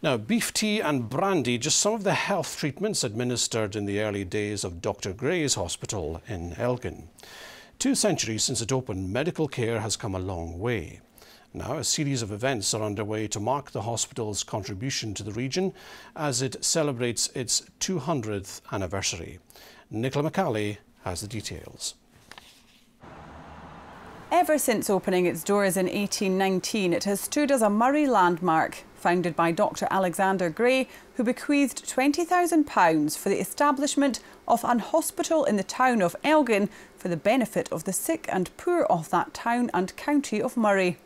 Now, beef tea and brandy, just some of the health treatments administered in the early days of Dr. Gray's Hospital in Elgin. 2 centuries since it opened, medical care has come a long way. Now, a series of events are underway to mark the hospital's contribution to the region as it celebrates its 200th anniversary. Nicola McCally has the details. Ever since opening its doors in 1819, it has stood as a Moray landmark, founded by Dr. Alexander Gray, who bequeathed £20,000 for the establishment of an hospital in the town of Elgin for the benefit of the sick and poor of that town and county of Moray.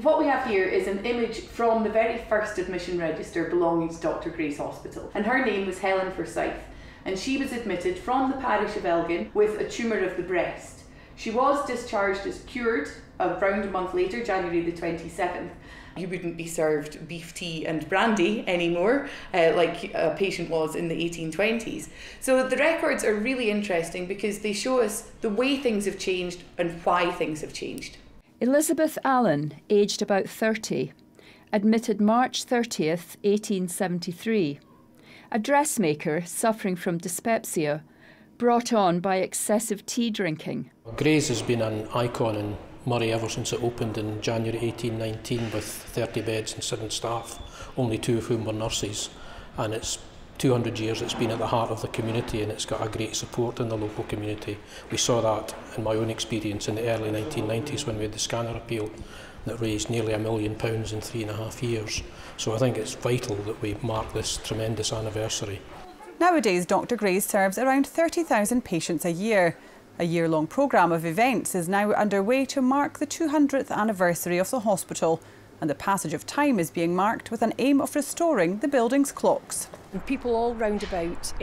What we have here is an image from the very first admission register belonging to Dr. Gray's Hospital, and her name was Helen Forsyth, and she was admitted from the parish of Elgin with a tumour of the breast. She was discharged as cured around a month later, January the 27th. You wouldn't be served beef tea and brandy anymore, like a patient was in the 1820s. So the records are really interesting because they show us the way things have changed and why things have changed. Elizabeth Allen, aged about 30, admitted March 30th, 1873. A dressmaker suffering from dyspepsia, brought on by excessive tea drinking. Gray's has been an icon in Moray ever since it opened in January 1819 with 30 beds and 7 staff, only 2 of whom were nurses. And it's 200 years it's been at the heart of the community, and it's got a great support in the local community. We saw that in my own experience in the early 1990s when we had the scanner appeal that raised nearly £1 million in 3.5 years. So I think it's vital that we mark this tremendous anniversary. Nowadays, Dr. Gray's serves around 30,000 patients a year. A year-long programme of events is now underway to mark the 200th anniversary of the hospital, and the passage of time is being marked with an aim of restoring the building's clocks. And people all round about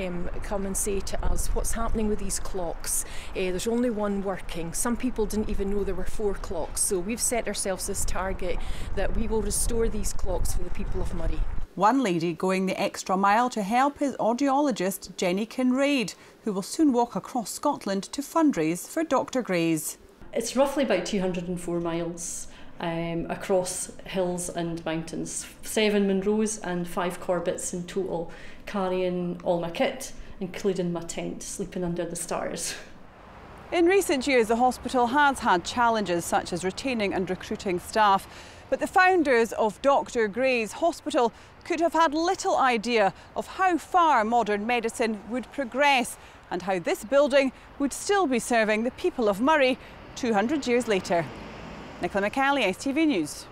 come and say to us, what's happening with these clocks? There's only one working. Some people didn't even know there were 4 clocks. So we've set ourselves this target that we will restore these clocks for the people of Moray. One lady going the extra mile to help is audiologist Jenny Kinraid, who will soon walk across Scotland to fundraise for Dr. Gray's. It's roughly about 204 miles across hills and mountains, 7 Munros and 5 Corbetts in total, carrying all my kit, including my tent, sleeping under the stars. In recent years, the hospital has had challenges such as retaining and recruiting staff, but the founders of Dr. Gray's Hospital could have had little idea of how far modern medicine would progress and how this building would still be serving the people of Moray 200 years later. Nicola McCally, STV News.